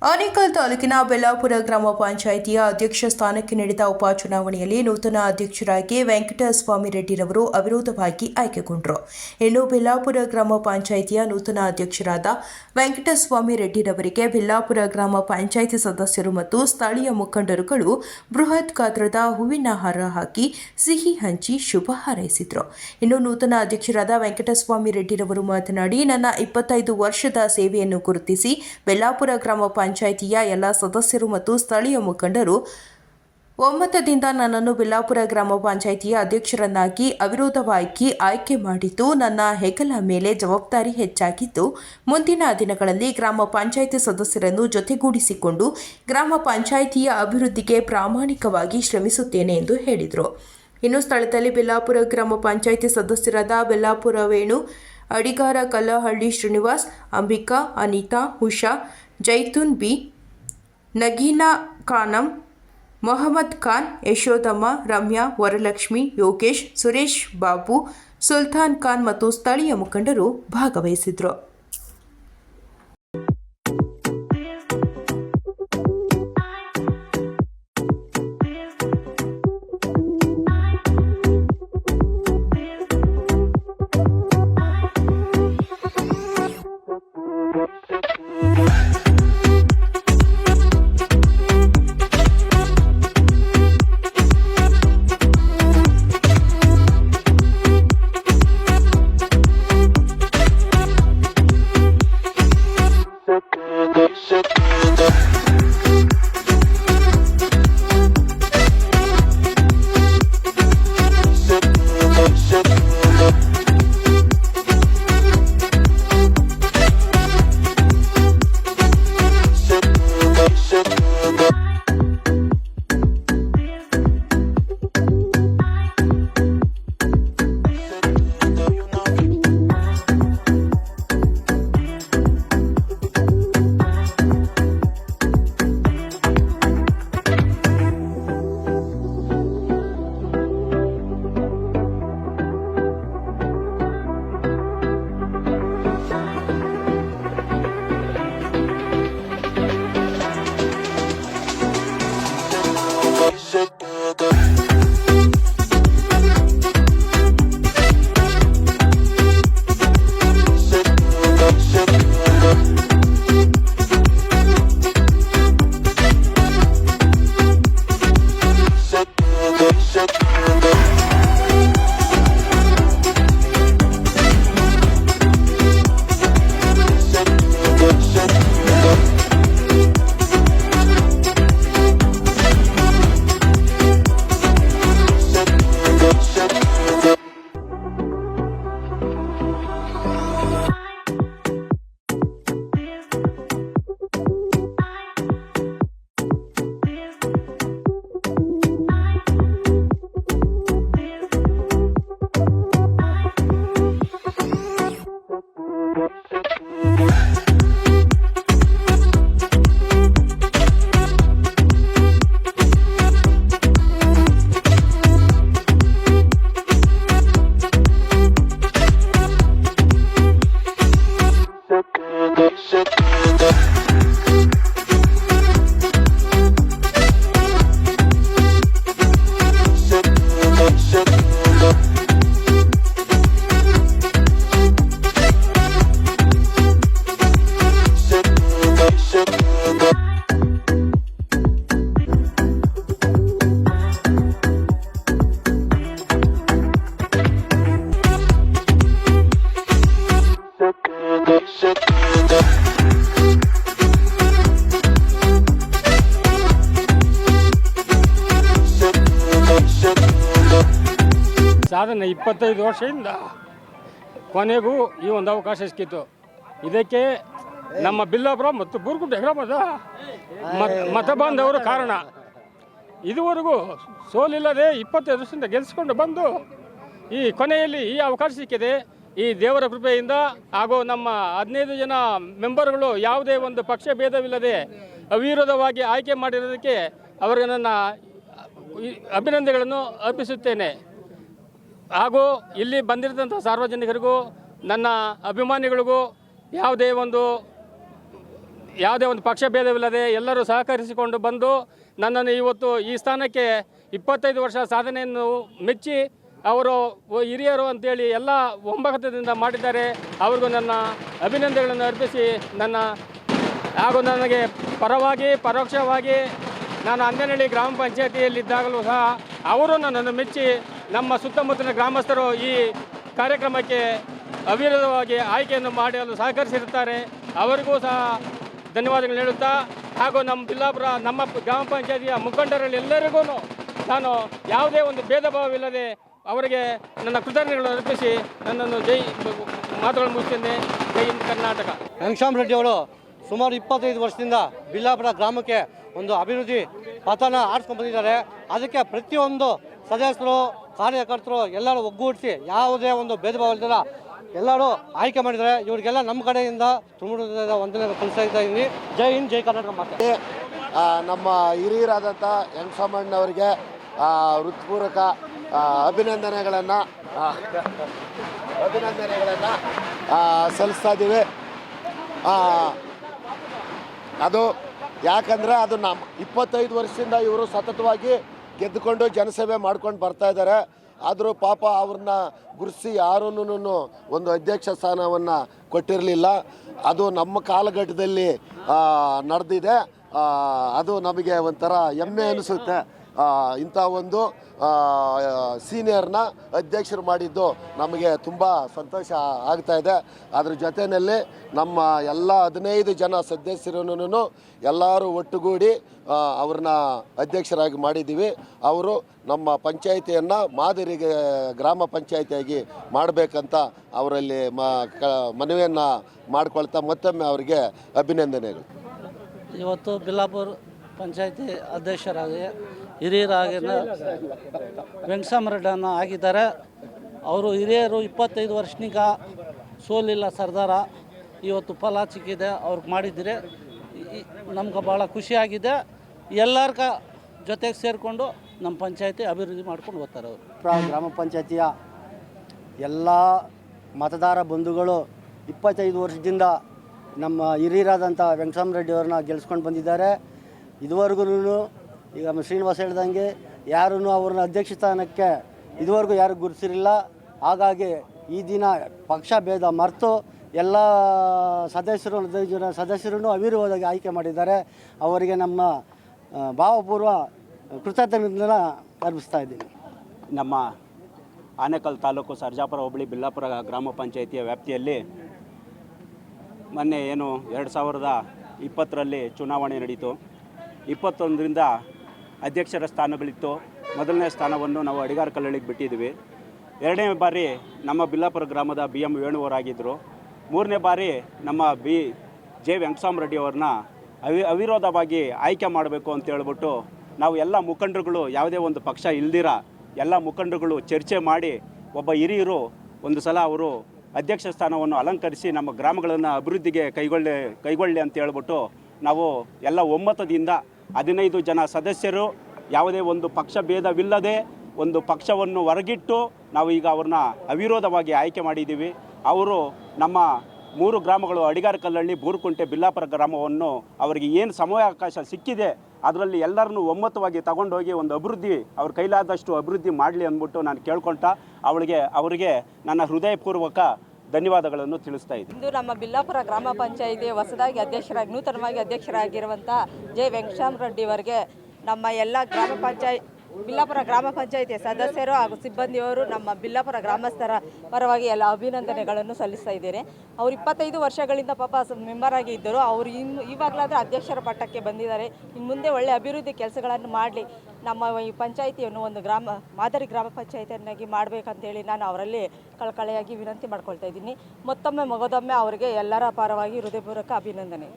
ಆನೇಕಲ್ ತಾಲೂಕಿನ ಬೆಲ್ಲಾಪುರ ಗ್ರಾಮ ಪಂಚಾಯಿತಿಯ ಅಧ್ಯಕ್ಷ ಸ್ಥಾನಕ್ಕೆ ನಡೆದ ಉಪಚುನಾವಣೆಯಲ್ಲಿ ನೂತನ ಅಧ್ಯಕ್ಷರಾಗಿ ವೆಂಕಟಸ್ವಾಮಿ ರೆಡ್ಡಿರವರು ಅವಿರೋಧವಾಗಿ ಆಯ್ಕೆಗೊಂಡರು. ಇನ್ನು ಬೆಲ್ಲಾಪುರ ಗ್ರಾಮ ಪಂಚಾಯಿತಿಯ ನೂತನ ಅಧ್ಯಕ್ಷರಾದ ವೆಂಕಟಸ್ವಾಮಿ ರೆಡ್ಡಿರವರಿಗೆ ಬೆಲ್ಲಾಪುರ ಗ್ರಾಮ ಪಂಚಾಯಿತಿ ಸದಸ್ಯರು ಮತ್ತು ಸ್ಥಳೀಯ ಮುಖಂಡರುಗಳು ಬೃಹತ್ ಗಾತ್ರದ ಹೂವಿನ ಹಾರ ಹಾಕಿ ಸಿಹಿ ಹಂಚಿ ಶುಭ ಹಾರೈಸಿದರು. ಇನ್ನು ನೂತನ ಅಧ್ಯಕ್ಷರಾದ ವೆಂಕಟಸ್ವಾಮಿ ರೆಡ್ಡಿರವರು ಮಾತನಾಡಿ, ನನ್ನ 25 ವರ್ಷದ ಸೇವೆಯನ್ನು ಗುರುತಿಸಿ ಬೆಲ್ಲಾಪುರ ಗ್ರಾಮ ಪಂಚಾಯಿತಿಯ ಎಲ್ಲ ಸದಸ್ಯರು ಮತ್ತು ಸ್ಥಳೀಯ ಮುಖಂಡರು ಒಮ್ಮತದಿಂದ ನನ್ನನ್ನು ಬೆಲ್ಲಾಪುರ ಗ್ರಾಮ ಪಂಚಾಯಿತಿಯ ಅಧ್ಯಕ್ಷರನ್ನಾಗಿ ಅವಿರೋಧವಾಗಿ ಆಯ್ಕೆ ಮಾಡಿದ್ದು ನನ್ನ ಹೆಗಲ ಮೇಲೆ ಜವಾಬ್ದಾರಿ ಹೆಚ್ಚಾಗಿದ್ದು, ಮುಂದಿನ ದಿನಗಳಲ್ಲಿ ಗ್ರಾಮ ಪಂಚಾಯಿತಿ ಸದಸ್ಯರನ್ನು ಜೊತೆಗೂಡಿಸಿಕೊಂಡು ಗ್ರಾಮ ಪಂಚಾಯಿತಿಯ ಅಭಿವೃದ್ಧಿಗೆ ಪ್ರಾಮಾಣಿಕವಾಗಿ ಶ್ರಮಿಸುತ್ತೇನೆ ಎಂದು ಹೇಳಿದರು. ಇನ್ನು ಸ್ಥಳದಲ್ಲಿ ಬೆಲ್ಲಾಪುರ ಗ್ರಾಮ ಪಂಚಾಯಿತಿ ಸದಸ್ಯರಾದ ಬೆಲ್ಲಾಪುರ ವೇಣು, ಅಡಿಗಾರ ಕಲ್ಲಹಳ್ಳಿ ಶ್ರೀನಿವಾಸ್, ಅಂಬಿಕಾ, ಅನಿತಾ, ಉಷಾ, ಜೈತೂನ್ ಬಿ, ನಗೀನಾ ಖಾನಂ, ಮೊಹಮ್ಮದ್ ಖಾನ್, ಯಶೋದಮ್ಮ, ರಮ್ಯಾ, ವರಲಕ್ಷ್ಮಿ, ಯೋಗೇಶ್, ಸುರೇಶ್ ಬಾಬು, ಸುಲ್ತಾನ್ ಖಾನ್ ಮತ್ತು ಸ್ಥಳೀಯ ಮುಖಂಡರು ಭಾಗವಹಿಸಿದರು. ಸಾಧನೆ 25 ವರ್ಷದಿಂದ ಕೊನೆಗೂ ಈ ಒಂದು ಅವಕಾಶ ಸಿಕ್ಕಿತ್ತು. ಇದಕ್ಕೆ ನಮ್ಮ ಬಿಲ್ಲಾಪುರ ಮತ್ತು ಬೂರ್ಗುಂಟೆ ಗ್ರಾಮದ ಮತ ಬಾಂಧವರು ಕಾರಣ. ಇದುವರೆಗೂ ಸೋಲಿಲ್ಲದೆ 25 ವರ್ಷದಿಂದ ಗೆಲ್ಲಿಸಿಕೊಂಡು ಬಂದು ಈ ಕೊನೆಯಲ್ಲಿ ಈ ಅವಕಾಶ ಸಿಕ್ಕಿದೆ. ಈ ದೇವರ ಕೃಪೆಯಿಂದ ಹಾಗೂ ನಮ್ಮ 15 ಜನ ಮೆಂಬರ್ಗಳು ಯಾವುದೇ ಒಂದು ಪಕ್ಷ ಭೇದವಿಲ್ಲದೆ ಅವಿರೋಧವಾಗಿ ಆಯ್ಕೆ ಮಾಡಿರೋದಕ್ಕೆ ಅವರಿಗೆ ನನ್ನ ಅಭಿನಂದನೆಗಳನ್ನು ಅರ್ಪಿಸುತ್ತೇನೆ. ಹಾಗೂ ಇಲ್ಲಿ ಬಂದಿರತಂಥ ಸಾರ್ವಜನಿಕರಿಗೂ ನನ್ನ ಅಭಿಮಾನಿಗಳಿಗೂ ಯಾವುದೇ ಒಂದು ಯಾವುದೇ ಒಂದು ಪಕ್ಷ ಭೇದವಿಲ್ಲದೆ ಎಲ್ಲರೂ ಸಹಕರಿಸಿಕೊಂಡು ಬಂದು ನನ್ನನ್ನು ಇವತ್ತು ಈ ಸ್ಥಾನಕ್ಕೆ 25 ವರ್ಷ ಸಾಧನೆಯನ್ನು ಮೆಚ್ಚಿ ಅವರು ಹಿರಿಯರು ಅಂತೇಳಿ ಎಲ್ಲ ಒಮ್ಮತದಿಂದ ಮಾಡಿದ್ದಾರೆ. ಅವ್ರಿಗೂ ನನ್ನ ಅಭಿನಂದನೆಗಳನ್ನು ಅರ್ಪಿಸಿ ಹಾಗೂ ನನಗೆ ಪರವಾಗಿ ಪರೋಕ್ಷವಾಗಿ ನಾನು ಅಂದನಹಳ್ಳಿ ಗ್ರಾಮ ಪಂಚಾಯತಿಯಲ್ಲಿದ್ದಾಗಲೂ ಸಹ ಅವರು ನನ್ನನ್ನು ಮೆಚ್ಚಿ ನಮ್ಮ ಸುತ್ತಮುತ್ತಲಿನ ಗ್ರಾಮಸ್ಥರು ಈ ಕಾರ್ಯಕ್ರಮಕ್ಕೆ ಅವಿರೋಧವಾಗಿ ಆಯ್ಕೆಯನ್ನು ಮಾಡಲು ಸಹಕರಿಸಿರುತ್ತಾರೆ. ಅವರಿಗೂ ಸಹ ಧನ್ಯವಾದಗಳು ಹೇಳುತ್ತಾ ಹಾಗೂ ನಮ್ಮ ಬಿಲ್ಲಾಪುರ ನಮ್ಮ ಗ್ರಾಮ ಪಂಚಾಯತಿಯ ಮುಖಂಡರಲ್ಲಿ ಎಲ್ಲರಿಗೂ ನಾನು ಯಾವುದೇ ಒಂದು ಭೇದ ಭಾವವಿಲ್ಲದೆ ಅವರಿಗೆ ನನ್ನ ಕೃತಜ್ಞತೆಗಳನ್ನು ಅರ್ಪಿಸಿ ನನ್ನನ್ನು ಮಾತುಗಳನ್ನು ಮುಗಿಸ್ತೇನೆ. ಜೈ ಹಿಂದ್ ಕರ್ನಾಟಕ. ವೆಂಕಟರಾಮ ರೆಡ್ಡಿ ಅವರು ಸುಮಾರು 25 ವರ್ಷದಿಂದ ಬಿಲ್ಲಾಪುರ ಗ್ರಾಮಕ್ಕೆ ಒಂದು ಅಭಿವೃದ್ಧಿ ಪಥನ ಆರಿಸ್ಕೊಂಡು ಬಂದಿದ್ದಾರೆ. ಅದಕ್ಕೆ ಪ್ರತಿಯೊಂದು ಸದಸ್ಯರು ಕಾರ್ಯಕರ್ತರು ಎಲ್ಲರೂ ಒಗ್ಗೂಡಿಸಿ ಯಾವುದೇ ಒಂದು ಭೇದ ಭಾವ ಇಲ್ಲದ ಎಲ್ಲರೂ ಆಯ್ಕೆ ಮಾಡಿದ್ದಾರೆ. ಇವರಿಗೆಲ್ಲ ನಮ್ಮ ಕಡೆಯಿಂದ ತುಂಬ ವಂದನೆ ಕಳಿಸ್ತಾ ಇದ್ದೀನಿ. ಜೈ ಹಿಂದ್ ಜೈ ಕರ್ನಾಟಕ. ಮಾತೆ ನಮ್ಮ ಹಿರಿಯರಾದಂಥ ವೆಂಕಟರಾಮಣ್ಣವರಿಗೆ ಹೃತ್ಪೂರ್ವಕ ಅಭಿನಂದನೆಗಳನ್ನು ಸಲ್ಲಿಸ್ತಾ ಇದ್ದೀವಿ. ಅದು ಯಾಕಂದರೆ ಅದು ನಮ್ಮ 25 ವರ್ಷದಿಂದ ಇವರು ಸತತವಾಗಿ ಗೆದ್ದುಕೊಂಡು ಜನಸೇವೆ ಮಾಡ್ಕೊಂಡು ಬರ್ತಾ ಇದ್ದಾರೆ. ಆದರೂ ಪಾಪ ಅವ್ರನ್ನ ಗುರುತಿಸಿ ಯಾರೂ ಒಂದು ಅಧ್ಯಕ್ಷ ಸ್ಥಾನವನ್ನು ಕೊಟ್ಟಿರಲಿಲ್ಲ. ಅದು ನಮ್ಮ ಕಾಲಘಟ್ಟದಲ್ಲಿ ನಡೆದಿದೆ. ಅದು ನಮಗೆ ಒಂಥರ ಹೆಮ್ಮೆ ಅನಿಸುತ್ತೆ. ಇಂಥ ಒಂದು ಸೀನಿಯರ್ನ ಅಧ್ಯಕ್ಷರು ಮಾಡಿದ್ದು ನಮಗೆ ತುಂಬ ಸಂತೋಷ ಆಗ್ತಾಯಿದೆ. ಅದ್ರ ಜೊತೆಯಲ್ಲಿ ನಮ್ಮ ಎಲ್ಲ 15 ಜನ ಸದಸ್ಯರನ್ನು ಎಲ್ಲರೂ ಒಟ್ಟುಗೂಡಿ ಅವ್ರನ್ನ ಅಧ್ಯಕ್ಷರಾಗಿ ಮಾಡಿದ್ದೀವಿ. ಅವರು ನಮ್ಮ ಪಂಚಾಯಿತಿಯನ್ನು ಮಾದರಿಗೆ ಗ್ರಾಮ ಪಂಚಾಯಿತಿಯಾಗಿ ಮಾಡಬೇಕಂತ ಅವರಲ್ಲಿ ಮನವಿಯನ್ನು ಮಾಡ್ಕೊಳ್ತಾ ಮತ್ತೊಮ್ಮೆ ಅವರಿಗೆ ಅಭಿನಂದನೆಗಳು. ಇವತ್ತು ಬಿಲ್ಲಾಪುರ ಪಂಚಾಯತಿ ಅಧ್ಯಕ್ಷರಾಗಿ ಹಿರಿಯರಾಗಿ ವೆಂಕಟರಾಮ ರೆಡ್ಡಿಯನ್ನು ಆಗಿದ್ದಾರೆ. ಅವರು ಹಿರಿಯರು 25 ವರ್ಷನಿಗ ಸೋಲಿಲ್ಲ ಸರ್ದಾರ. ಇವತ್ತು ಫಲ ಸಿಕ್ಕಿದೆ ಅವ್ರಿಗೆ ಮಾಡಿದರೆ ನಮ್ಗೆ ಭಾಳ ಖುಷಿಯಾಗಿದೆ. ಎಲ್ಲರ ಜೊತೆಗೆ ಸೇರಿಕೊಂಡು ನಮ್ಮ ಪಂಚಾಯತಿ ಅಭಿವೃದ್ಧಿ ಮಾಡ್ಕೊಂಡು ಹೋಗ್ತಾರೆ. ಅವರು ಗ್ರಾಮ ಪಂಚಾಯತಿಯ ಎಲ್ಲ ಮತದಾರ ಬಂಧುಗಳು 25 ವರ್ಷದಿಂದ ನಮ್ಮ ಹಿರಿಯರಾದಂಥ ವೆಂಕಟರಾಮ ರೆಡ್ಡಿ ಅವ್ರನ್ನ ಗೆಲ್ಸ್ಕೊಂಡು ಬಂದಿದ್ದಾರೆ. ಇದುವರೆಗೂ ಈಗ ಶ್ರೀನಿವಾಸ ಹೇಳ್ದಂಗೆ ಯಾರೂ ಅವ್ರನ್ನ ಅಧ್ಯಕ್ಷ ಸ್ಥಾನಕ್ಕೆ ಇದುವರೆಗೂ ಯಾರು ಗುರುತಿಸಿರಲಿಲ್ಲ. ಹಾಗಾಗಿ ಈ ದಿನ ಪಕ್ಷ ಭೇದ ಮರೆತು ಎಲ್ಲ ಸದಸ್ಯರನ್ನು ಅವಿರೋಧವಾಗಿ ಆಯ್ಕೆ ಮಾಡಿದ್ದಾರೆ. ಅವರಿಗೆ ನಮ್ಮ ಭಾವಪೂರ್ವ ಕೃತಜ್ಞತೆಯನ್ನು ಅರ್ಪಿಸ್ತಾ ಇದ್ದೀನಿ. ನಮ್ಮ ಆನೇಕಲ್ ತಾಲೂಕು ಸರ್ಜಾಪುರ ಹೋಬಳಿ ಬಿಲ್ಲಾಪುರ ಗ್ರಾಮ ಪಂಚಾಯಿತಿಯ ವ್ಯಾಪ್ತಿಯಲ್ಲಿ ಮೊನ್ನೆ 2020ರಲ್ಲಿ ಚುನಾವಣೆ ನಡೀತು. 21ರಿಂದ ಅಧ್ಯಕ್ಷರ ಸ್ಥಾನಗಳಿತ್ತು. ಮೊದಲನೇ ಸ್ಥಾನವನ್ನು ನಾವು ಅಡಿಗಾರ ಕಲ್ಲಳ್ಳಿಗೆ ಬಿಟ್ಟಿದ್ವಿ. 2ನೇ ಬಾರಿ ನಮ್ಮ ಬಿಲ್ಲಾಪುರ ಗ್ರಾಮದ BM ವೇಣುವರಾಗಿದ್ದರು. 3ನೇ ಬಾರಿ ನಮ್ಮ ಜೆ ವೆಂಕಟರಾಮ ರೆಡ್ಡಿ ಅವ್ರನ್ನ ಅವಿರೋಧವಾಗಿ ಆಯ್ಕೆ ಮಾಡಬೇಕು ಅಂತ ಹೇಳ್ಬಿಟ್ಟು ನಾವು ಎಲ್ಲ ಮುಖಂಡರುಗಳು ಯಾವುದೇ ಒಂದು ಪಕ್ಷ ಇಲ್ದಿರ ಎಲ್ಲ ಮುಖಂಡರುಗಳು ಚರ್ಚೆ ಮಾಡಿ ಒಬ್ಬ ಹಿರಿಯರು ಒಂದು ಸಲ ಅವರು ಅಧ್ಯಕ್ಷ ಸ್ಥಾನವನ್ನು ಅಲಂಕರಿಸಿ ನಮ್ಮ ಗ್ರಾಮಗಳನ್ನು ಅಭಿವೃದ್ಧಿಗೆ ಕೈಗೊಳ್ಳಿ ಅಂತ ಹೇಳ್ಬಿಟ್ಟು ನಾವು ಎಲ್ಲ ಒಮ್ಮತದಿಂದ 15 ಜನ ಸದಸ್ಯರು ಯಾವುದೇ ಒಂದು ಪಕ್ಷ ಭೇದವಿಲ್ಲದೆ ಒಂದು ಪಕ್ಷವನ್ನು ಹೊರಗಿಟ್ಟು ನಾವು ಈಗ ಅವ್ರನ್ನ ಅವಿರೋಧವಾಗಿ ಆಯ್ಕೆ ಮಾಡಿದ್ದೀವಿ. ಅವರು ನಮ್ಮ 3 ಗ್ರಾಮಗಳು ಅಡಿಗಾರ ಕಲ್ಲಳ್ಳಿ, ಬೂರುಕುಂಟೆ, ಬಿಲ್ಲಾಪುರ ಗ್ರಾಮವನ್ನು ಅವರಿಗೆ ಏನು ಸಮಯಾವಕಾಶ ಸಿಕ್ಕಿದೆ ಅದರಲ್ಲಿ ಎಲ್ಲರನ್ನೂ ಒಮ್ಮತವಾಗಿ ತಗೊಂಡೋಗಿ ಒಂದು ಅಭಿವೃದ್ಧಿ ಅವ್ರ ಕೈಲಾದಷ್ಟು ಅಭಿವೃದ್ಧಿ ಮಾಡಲಿ ಅಂದ್ಬಿಟ್ಟು ನಾನು ಕೇಳ್ಕೊಳ್ತಾ ಅವರಿಗೆ ನನ್ನ ಹೃದಯಪೂರ್ವಕ ಧನ್ಯವಾದಗಳನ್ನು ತಿಳಿಸ್ತಾ ಇದ್ದೀನಿ. ಇಂದು ನಮ್ಮ ಬಿಲ್ಲಾಪುರ ಗ್ರಾಮ ಪಂಚಾಯಿತಿ ಹೊಸದಾಗಿ ನೂತನವಾಗಿ ಅಧ್ಯಕ್ಷರಾಗಿರುವಂಥ ಜೆ ವೆಂಕಟರಾಮ ರೆಡ್ಡಿ ಅವರಿಗೆ ನಮ್ಮ ಎಲ್ಲ ಬಿಲ್ಲಾಪುರ ಗ್ರಾಮ ಪಂಚಾಯಿತಿಯ ಸದಸ್ಯರು ಹಾಗೂ ಸಿಬ್ಬಂದಿಯವರು ನಮ್ಮ ಬಿಲ್ಲಾಪುರ ಗ್ರಾಮಸ್ಥರ ಪರವಾಗಿ ಎಲ್ಲ ಅಭಿನಂದನೆಗಳನ್ನು ಸಲ್ಲಿಸ್ತಾ ಇದ್ದೇನೆ. ಅವರು 25 ವರ್ಷಗಳಿಂದ ಪಾಪ ಮೆಂಬರ್ ಆಗಿ ಇದ್ದರು. ಅವರು ಇವಾಗಲಾದರೂ ಅಧ್ಯಕ್ಷರ ಪಟ್ಟಕ್ಕೆ ಬಂದಿದ್ದಾರೆ. ಇನ್ನು ಮುಂದೆ ಒಳ್ಳೆ ಅಭಿವೃದ್ಧಿ ಕೆಲಸಗಳನ್ನು ಮಾಡಲಿ, ನಮ್ಮ ಈ ಪಂಚಾಯಿತಿಯನ್ನು ಒಂದು ಮಾದರಿ ಗ್ರಾಮ ಪಂಚಾಯಿತಿಯನ್ನಾಗಿ ಮಾಡಬೇಕಂತೇಳಿ ನಾನು ಅವರಲ್ಲಿ ಕಳಕಳಿಯಾಗಿ ವಿನಂತಿ ಮಾಡ್ಕೊಳ್ತಾ ಇದ್ದೀನಿ. ಮತ್ತೊಮ್ಮೆ ಅವರಿಗೆ ಎಲ್ಲರ ಪರವಾಗಿ ಹೃದಯಪೂರ್ವಕ ಅಭಿನಂದನೆಗಳು.